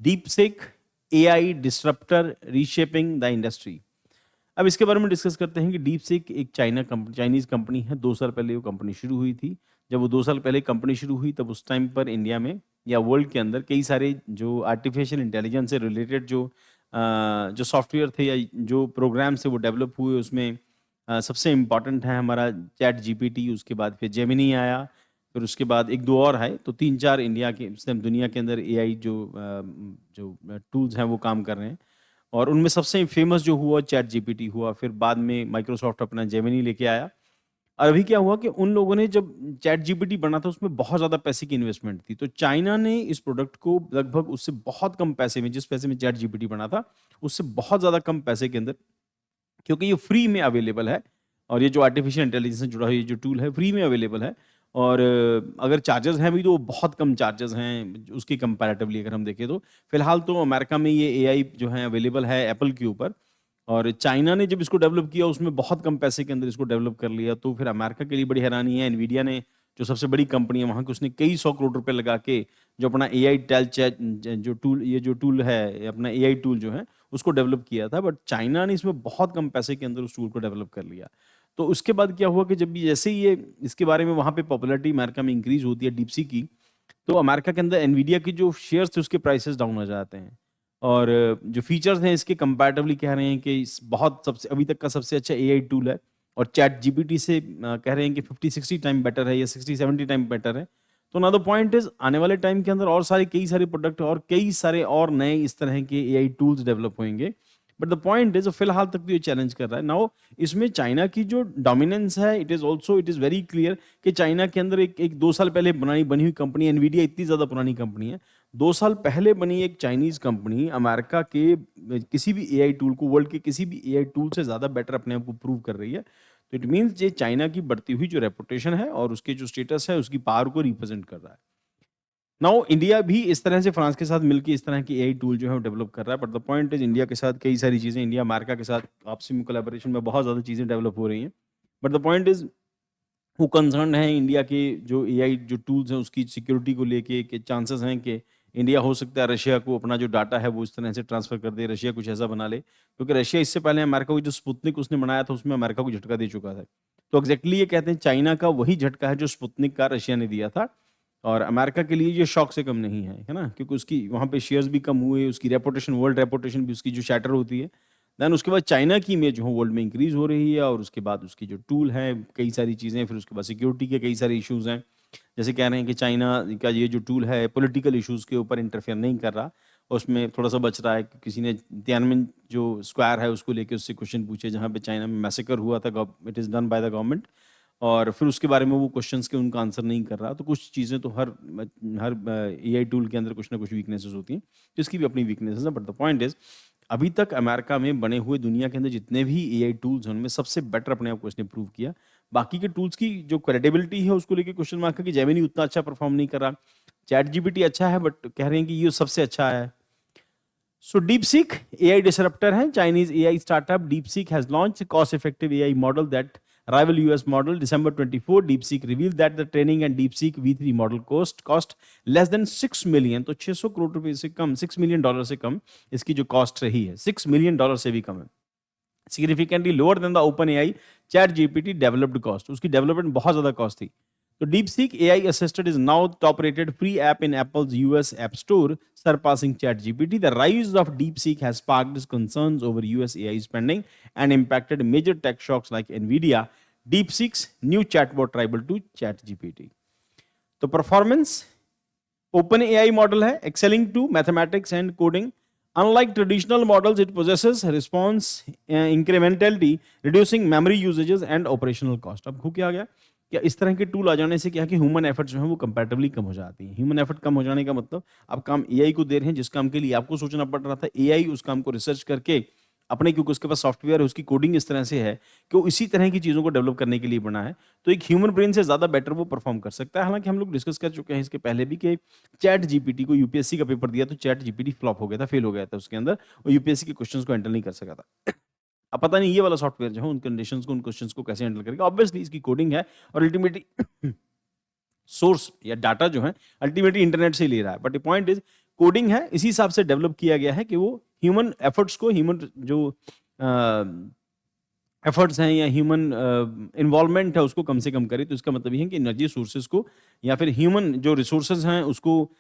Deep seek AI disruptor reshaping the industry. अब इसके बारे में डिस्कस करते हैं कि डीप सीक एक चाइनीज कंपनी है। 2 साल पहले वो कंपनी शुरू हुई थी। जब वो 2 साल पहले कंपनी शुरू हुई तब उस टाइम पर इंडिया में या वर्ल्ड के अंदर कई सारे जो आर्टिफिशियल इंटेलिजेंस से रिलेटेड जो सॉफ्टवेयर थे या जो प्रोग्राम से वो डेवलप हुए उसमें सबसे इम्पॉर्टेंट है हमारा चैट जीपीटी। उसके बाद फिर जेमिनी आया, फिर उसके बाद एक दो और है, तो 3-4 इंडिया के दुनिया के अंदर एआई जो टूल्स हैं वो काम कर रहे हैं। और उनमें सबसे फेमस जो हुआ चैट जीपीटी हुआ, फिर बाद में माइक्रोसॉफ्ट अपना जेमिनी लेके आया। और अभी क्या हुआ कि उन लोगों ने जब चैट जीपीटी बना था उसमें बहुत ज़्यादा पैसे की इन्वेस्टमेंट थी, तो चाइना ने इस प्रोडक्ट को लगभग उससे बहुत कम पैसे में, जिस पैसे में चैट जीपीटी बना था उससे बहुत ज़्यादा कम पैसे के अंदर, क्योंकि ये फ्री में अवेलेबल है और ये जो आर्टिफिशियल इंटेलिजेंस से जुड़ा हुआ ये जो टूल है फ्री में अवेलेबल है। और अगर चार्जेस हैं भी तो वो बहुत कम चार्जेस हैं उसके कंपैरेटिवली अगर हम देखें तो। फिलहाल तो अमेरिका में ये एआई जो है अवेलेबल है एप्पल के ऊपर, और चाइना ने जब इसको डेवलप किया उसमें बहुत कम पैसे के अंदर इसको डेवलप कर लिया, तो फिर अमेरिका के लिए बड़ी हैरानी है। एनवीडिया ने, जो सबसे बड़ी कंपनी है वहाँ की, उसने कई 100 करोड़ रुपए लगा के जो अपना एआई टेल चैट जो टूल है अपना एआई टूल जो है उसको डेवलप किया था। बट चाइना ने इसमें बहुत कम पैसे के अंदर उस टूल को डेवलप कर लिया। तो उसके बाद क्या हुआ कि जब भी जैसे ही ये इसके बारे में वहाँ पे पॉपुलैरिटी अमेरिका में इंक्रीज होती है डीपसी की, तो अमेरिका के अंदर एनवीडिया की जो शेयर्स थे उसके प्राइसेस डाउन हो जाते हैं। और जो फीचर्स हैं इसके कंपैरेटिवली कह रहे हैं कि इस बहुत सबसे अभी तक का सबसे अच्छा एआई टूल है, और चैट जीपीटी से कह रहे हैं कि 50-60 टाइम बेटर है या 60-70 टाइम बेटर है। तो ना द पॉइंट इज आने वाले टाइम के अंदर और सारे कई सारे प्रोडक्ट और कई सारे और नए इस तरह के एआई टूल्स डेवलप होंगे। बट द पॉइंट इज फिलहाल तक तो ये चैलेंज कर रहा है। नाउ इसमें चाइना की जो डोमिनेंस है इट इज वेरी क्लियर कि चाइना के अंदर एक 2 साल पहले बनी हुई कंपनी एनवीडिया इतनी ज्यादा पुरानी कंपनी है। 2 साल पहले बनी एक चाइनीज कंपनी अमेरिका के किसी भी एआई टूल को, वर्ल्ड के किसी भी एआई टूल से ज्यादा बेटर अपने आप को प्रूव कर रही है। तो इट मीन्स ये चाइना की बढ़ती हुई जो रेपुटेशन है और उसके जो स्टेटस है उसकी पावर को रिप्रेजेंट कर रहा है। नाउ इंडिया भी इस तरह से फ्रांस के साथ मिलकर इस तरह की एआई टूल जो है डेवलप कर रहा है। But the point is India के साथ कई सारी चीजें, इंडिया अमेरिका के साथ आपसी में कोलैबोरेशन में बहुत ज्यादा चीजें डेवलप हो रही हैं। बट द पॉइंट इज वो कंसर्न है इंडिया के जो एआई जो टूल्स हैं उसकी सिक्योरिटी को लेके, के चांसेस हैं कि इंडिया हो सकता है रशिया को अपना जो डाटा है वो इस तरह से ट्रांसफर कर दे, रशिया कुछ ऐसा बना ले, क्योंकि रशिया इससे पहले अमेरिका को जो स्पुतनिक उसने बनाया था उसमें अमेरिका को झटका दे चुका था। तो एग्जैक्टली ये कहते हैं चाइना का वही झटका है जो स्पुतनिक का रशिया ने दिया था, और अमेरिका के लिए ये शौक से कम नहीं है ना, क्योंकि उसकी वहाँ पे शेयर्स भी कम हुए, उसकी रेपुटेशन, वर्ल्ड रेपुटेशन भी उसकी जो शैटर होती है। देन उसके बाद चाइना की इमेज जो वर्ल्ड में इंक्रीज हो रही है, और उसके बाद उसकी जो टूल है कई सारी चीज़ें, फिर उसके बाद सिक्योरिटी के कई सारे इश्यूज हैं। जैसे कह रहे हैं कि चाइना का ये जो टूल है पॉलिटिकल इश्यूज के ऊपर इंटरफेयर नहीं कर रहा, उसमें थोड़ा सा बच रहा है। किसी ने तियानमेन जो स्क्वायर है उसको लेके उससे क्वेश्चन पूछे जहाँ पे चाइना में मैसेकर हुआ था, it is done by the government, और फिर उसके बारे में वो क्वेश्चंस के उनका आंसर नहीं कर रहा। तो कुछ चीज़ें तो हर एआई टूल के अंदर कुछ ना कुछ वीकनेसेस होती हैं, तो इसकी भी अपनी वीकनेसेस है। बट द पॉइंट इज अभी तक अमेरिका में बने हुए दुनिया के अंदर जितने भी एआई टूल्स हैं उनमें सबसे बेटर अपने आप को इसने प्रूव किया। बाकी के टूल्स की जो क्रेडिबिलिटी है उसको लेके क्वेश्चन मार्क है कि जेमिनी उतना अच्छा परफॉर्म नहीं कर रहा, चैट जीपीटी अच्छा है बट कह रहे हैं कि ये सबसे अच्छा है। सो DeepSeek AI disruptor है, Chinese AI startup DeepSeek has launched a cost-effective AI model that rival US model. December 24, DeepSeek revealed that the training and DeepSeek V3 model cost less than 6 million, तो 600 करोड़ रुपए से कम, $6 million से कम इसकी जो cost रही है, $6 million से भी कम है। Significantly lower than the OpenAI ChatGPT developed cost, उसकी डेवलपमेंट बहुत ज्यादा कॉस्ट थी। तो DeepSeek AI Assisted is now top-rated free app in Apple's US App Store, surpassing ChatGPT. The rise of DeepSeek has sparked concerns over US AI spending and impacted major tech stocks like Nvidia. DeepSeek's new chatbot rival to ChatGPT. तो performance OpenAI model है excelling to mathematics and coding. Unlike traditional models, it possesses response incrementality, reducing memory usages and operational cost. अब हो क्या गया, क्या इस तरह के टूल आ जाने से क्या है कि ह्यूमन एफर्ट जो है वो कंपैरेटिवली कम हो जाती है। ह्यूमन एफर्ट कम हो जाने का मतलब आप काम एआई को दे रहे हैं, जिस काम के लिए आपको सोचना पड़ रहा था एआई उस काम को रिसर्च करके अपने, क्योंकि उसके पास सॉफ्टवेयर है, उसकी कोडिंग इस तरह से है कि वो इसी तरह की चीज़ों को डेवलप करने के लिए बना है, तो एक ह्यूमन ब्रेन से ज़्यादा बेटर वो परफॉर्म कर सकता है। हालांकि हम लोग डिस्कस कर चुके हैं इसके पहले भी कि चैट जीपीटी को यूपीएससी का पेपर दिया तो चैट जीपीटी फ्लॉप हो गया था, फेल हो गया था उसके अंदर, और यूपीएससी के क्वेश्चंस को हैंडल नहीं कर सका था। अब पता नहीं ये वाला सॉफ्टवेयर जो है उन कंडीशंस को, उन क्वेश्चंस को कैसे हैंडल करेगा। ऑब्वियसली इसकी कोडिंग है और अल्टीमेटली सोर्स या डाटा जो है अल्टीमेटली इंटरनेट से ही ले रहा है। But the point is coding है इसी हिसाब से डेवलप किया गया है कि वो ह्यूमन एफर्ट्स को, ह्यूमन जो एफर्ट्स हैं या ह्यूमन इन्वॉल्वमेंट है उसको कम से कम करे। तो इसका मतलब ये है कि एनर्जी सोर्सेज को या फिर ह्यूमन जो रिसोर्सेज हैं उसको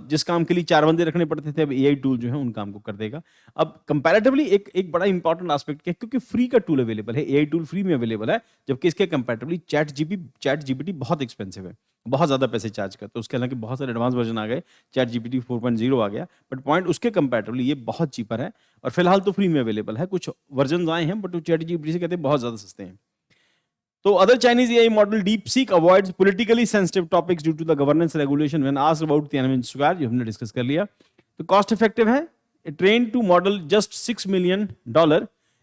जिस काम के लिए 4 बंदे रखने पड़ते थे, अब एआई टूल जो है उन काम को कर देगा। अब कंपैरेटिवली एक एक बड़ा इंपॉर्टेंट एस्पेक्ट क्या है, क्योंकि फ्री का टूल अवेलेबल है, एआई टूल फ्री में अवेलेबल है, जबकि इसके कंपैरेटिवली चैट जीपीटी बहुत एक्सपेंसिव है, बहुत ज़्यादा पैसे चार्ज करता है। उसके हालांकि बहुत सारे एडवांस वर्जन आ गए, चैट जीपीटी 4.0 आ गया, बट पॉइंट उसके कंपैरेटिवली ये बहुत चीपर है और फिलहाल तो फ्री में अवेलेबल है। कुछ वर्जन आए हैं बट वो चैट जीपीटी से कहते हैं बहुत ज़्यादा सस्ते हैं। तो other Chinese AI model DeepSeek avoids politically sensitive topics due to the governance regulation when asked about Tiananmen Square, जो हमने डिस्कस कर लिया। तो कॉस्ट इफेक्टिव है, trained to model just $6 million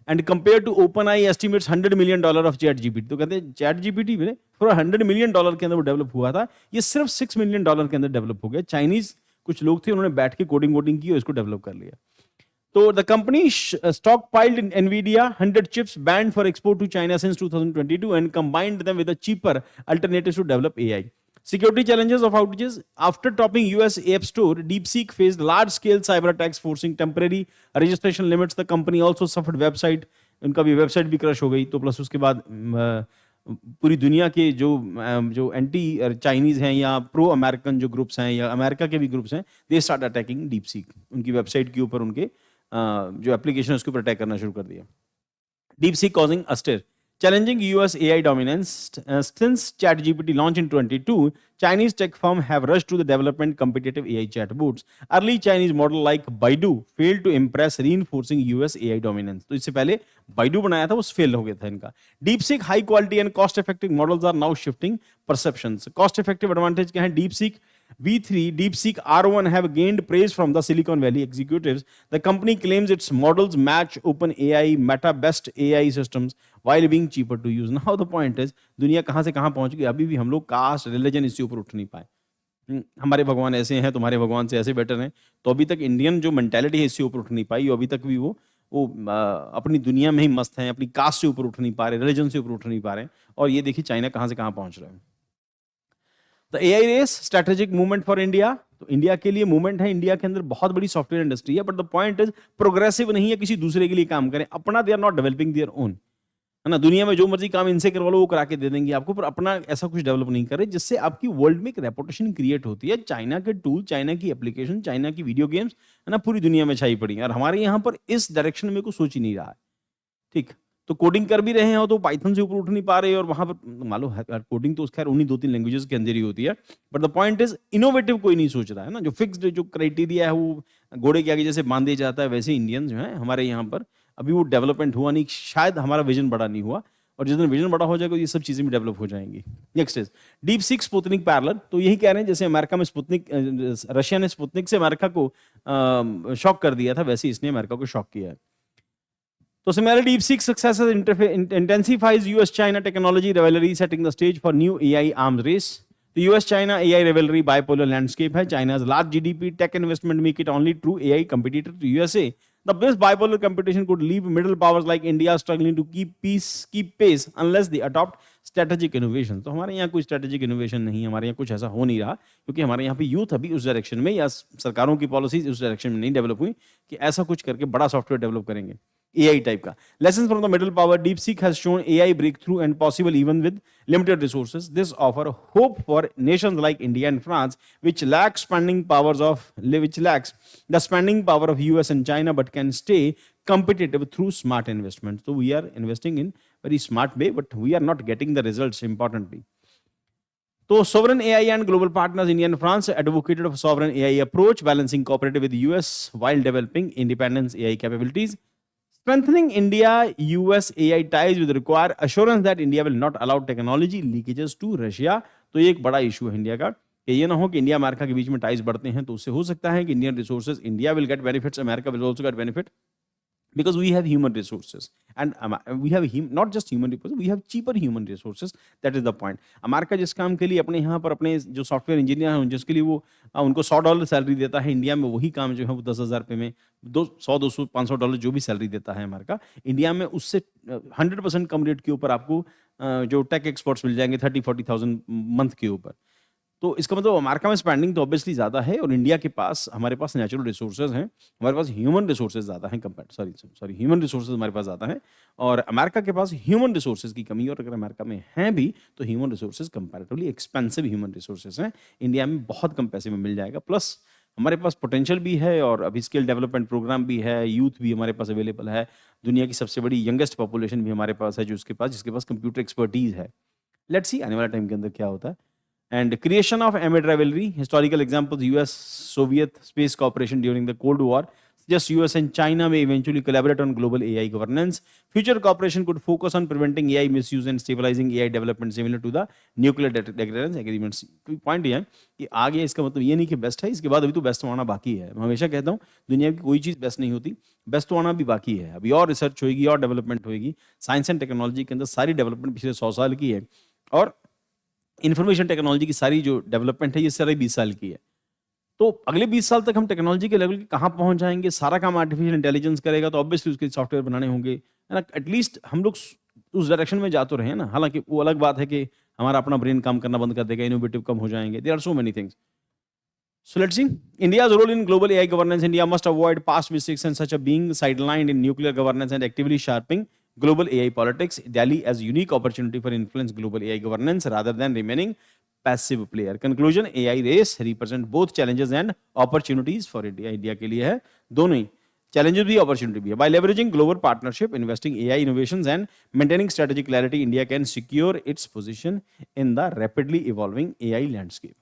and compared to OpenAI estimates $100 million of ChatGPT। तो कहते हैं ChatGPT में for $100 million के अंदर वो डेवलप हुआ था, ये सिर्फ $6 million के अंदर डेवलप हो गया। चाइनीज कुछ लोग थे उन्होंने बैठ के कोडिंग की और इसको डेवलप कर लिया। So the company stockpiled in NVIDIA 100 chips banned for export to China since 2022 and combined them with a cheaper alternatives to develop AI. Security challenges of outages. After topping US App Store, DeepSeek faced large-scale cyber attacks forcing temporary registration limits. The company also suffered website. उनका भी website भी crush हो गई। तो plus उसके बाद पूरी दुनिया के जो एंटी चाइनीज हैं या प्रो अमेरिकन जो ग्रुप्स हैं या अमेरिका के भी ग्रुप्स हैं, दे स्टार्ट अटैकिंग डीपसीक। उनकी वेबसाइट के ऊपर उनके जो एप्लीकेशन है उसके ऊपर अटैक करना शुरू कर दिया। DeepSeek causing astir, challenging US AI dominance. Since ChatGPT launched in 2022, Chinese tech firms have rushed to the development competitive AI chatbots. Early Chinese model like Baidu failed to impress, reinforcing US AI dominance. तो इससे पहले Baidu बनाया था, वो fail हो गया था इनका। DeepSeek high quality and cost effective models are now shifting perceptions. Cost effective advantage क्या है? DeepSeek V3, DeepSeek R1 have gained praise from the Silicon Valley executives. The company claims its models match OpenAI, Meta best AI systems while being cheaper to use. Now the point is, दुनिया कहाँ से कहाँ पहुँच गई, अभी भी हम लोग कास्ट रिलीजन इससे ऊपर उठ नहीं पाए। हमारे भगवान ऐसे हैं, तुम्हारे भगवान से ऐसे बेटर हैं। तो अभी तक इंडियन जो मेंटालिटी है इससे ऊपर उठ नहीं पाई। अभी तक भी वो अपनी दुनिया में ही मस्त हैं, अपनी कास्ट से ऊपर उठ नहीं पा रहे, रिलीजन से ऊपर उठ नहीं पा रहे। और ये देखिए चाइना कहाँ से कहाँ पहुँच रहा है। The AI race strategic movement for India. तो इंडिया के लिए मूवमेंट है, इंडिया के अंदर बहुत बड़ी सॉफ्टवेयर इंडस्ट्री है, but the point is progressive नहीं है, किसी दूसरे के लिए काम करें अपना। They are not developing their own, है ना। दुनिया में जो मर्जी काम इनसे करवा लो वो करा के दे देंगे आपको, पर अपना ऐसा कुछ डेवलप नहीं करे जिससे आपकी वर्ल्ड में एक रेपुटेशन क्रिएट होती है। चाइना के टूल, चाइना की एप्लीकेशन, चाइना की वीडियो गेम्स, है ना, पूरी दुनिया में छाई पड़ी है और हमारे यहाँ पर इस डायरेक्शन में कुछ सोच ही नहीं रहा है। ठीक, तो कोडिंग कर भी रहे हैं तो पाइथन से ऊपर उठ नहीं पा रहे और वहां पर मान लो कोडिंग तो खैर उन्हीं 2-3 लैंग्वेजेस के अंदर ही होती है, but the point is innovative कोई नहीं सोच रहा है ना। जो फिक्स्ड जो क्राइटेरिया है वो घोड़े के आगे जैसे बांध दिया जाता है, वैसे इंडियन जो है हमारे यहाँ पर अभी वो डेवलपमेंट हुआ नहीं, शायद हमारा विजन बड़ा नहीं हुआ, और जिस दिन विजन बड़ा हो जाएगा ये सब चीजें भी डेवलप हो जाएंगी। Next is DeepSeek Sputnik parallel. तो यही कह रहे हैं जैसे अमेरिका में स्पुतनिक, रशिया ने स्पुतनिक से अमेरिका को शॉक कर दिया था, वैसे इसने अमेरिका को शॉक किया है। So similarly, DeepSeek success intensifies US-China technology rivalry, setting the stage for new AI arms race. The US-China AI rivalry bipolar landscape है. China's large GDP tech investment make it only true AI competitor to USA. This bipolar competition could leave middle powers like India struggling to keep pace unless they adopt strategic innovation. तो हमारे यहाँ कोई strategic innovation नहीं है, हमारे यहाँ कुछ ऐसा हो नहीं रहा, क्योंकि हमारे यहाँ पे यूथ अभी उस डायरेक्शन में या सरकारों की पॉलिसीज उस डायरेक्शन में नहीं डेवलप हुई कि ऐसा कुछ करके बड़ा सॉफ्टवेयर डेवलप करेंगे AI टाइप का। Lessons from the middle power. DeepSeek has shown AI breakthrough and possible even with limited resources. This offer hope for nations like India and France, which lacks the spending power of US and China, but can stay competitive through smart investment. So we are investing in very smart way, but we are not getting the results importantly. So sovereign AI and global partners, India and France, advocated of sovereign AI approach, balancing cooperative with the US while developing independence AI capabilities. Strengthening India-US AI ties will require assurance that India will not allow technology leakages to Russia. तो ये एक बड़ा issue है India का, कि ये ना हो कि इंडिया अमेरिका के बीच में टाइज बढ़ते हैं, तो उससे हो सकता है कि Indian resources, India will get benefits, America will also get benefit, because we have human resources and we have not just human resources, we have cheaper human resources. That is the point. America जिस काम के लिए अपने यहाँ पर अपने जो software engineer हैं जिसके लिए वो उनको $100 सैलरी देता है, इंडिया में वही काम जो है वो 10,000 रुपये में, 100, 200, $500 जो भी सैलरी देता है अमेरिका, इंडिया में उससे 100% कम रेट के ऊपर आपको जो टेक एक्सपर्ट्स मिल जाएंगे 30-40,000 मंथ के ऊपर। तो इसका मतलब अमेरिका में स्पेंडिंग तो ऑब्वियसली ज़्यादा है और इंडिया के पास हमारे पास नेचुरल रिसोर्सेज हैं, हमारे पास ह्यूमन रिसोर्सेज ज़्यादा हैं compare sorry sorry human resources हमारे पास ज़्यादा हैं और अमेरिका के पास ह्यूमन रिसोर्सेज की कमी है और अगर अमेरिका में हैं भी तो human resources comparatively expensive human resources हैं। इंडिया में बहुत कम पैसे में मिल जाएगा प्लस हमारे पास पोटेंशियल भी है और अभी स्किल डेवलपमेंट प्रोग्राम भी है, यूथ भी हमारे पास अवेलेबल है, दुनिया की सबसे बड़ी यंगेस्ट पॉपुलेशन भी हमारे पास है जो जिसके पास कंप्यूटर एक्सपर्टीज है। लेट्स सी आने वाले टाइम के अंदर क्या होता है। And creation of amid rivalry, historical examples, US Soviet space cooperation during the Cold War, just US and China may eventually collaborate on global AI governance. Future cooperation could focus on preventing AI misuse and stabilizing AI development similar to the nuclear deterrence agreements. Point ये है कि आगे इसका मतलब ये नहीं कि best है, इसके बाद अभी तो बेस्ट होना बाकी है। मैं हमेशा कहता हूँ दुनिया की कोई चीज़ बेस्ट नहीं होती, बेस्ट होना भी बाकी है। अभी और रिसर्च होगी और डेवलपमेंट होगी। साइंस एंड टेक्नोलॉजी के अंदर सारी डेवलपमेंट पिछले 100 साल की है और इन्फॉर्मेशन टेक्नोलॉजी की सारी जो डेवलपमेंट है ये सारी 20 साल की है। तो अगले 20 साल तक हम टेक्नोलॉजी के लेवल के कहाँ पहुंच जाएंगे, सारा काम आर्टिफिशियल इंटेलिजेंस करेगा तो ऑब्वियसली उसके सॉफ्टवेयर बनाने होंगे, है ना। एटलीस्ट हम लोग उस डायरेक्शन में जा तो रहे हैं ना। हालांकि वो अलग बात है कि हमारा अपना ब्रेन काम करना बंद कर देगा, इनोवेटिव कम हो जाएंगे, there are so many things. So let's see. India's role in global AI governance. India must avoid past mistakes and such a being sidelined in nuclear governance and actively sharpening global AI politics. Delhi as unique opportunity for influence global AI governance rather than remaining passive player. Conclusion: AI race represent both challenges and opportunities for India. India के लिए है दोनों ही challenges भी opportunity भी है. By leveraging global partnership, investing AI innovations and maintaining strategic clarity, India can secure its position in the rapidly evolving AI landscape.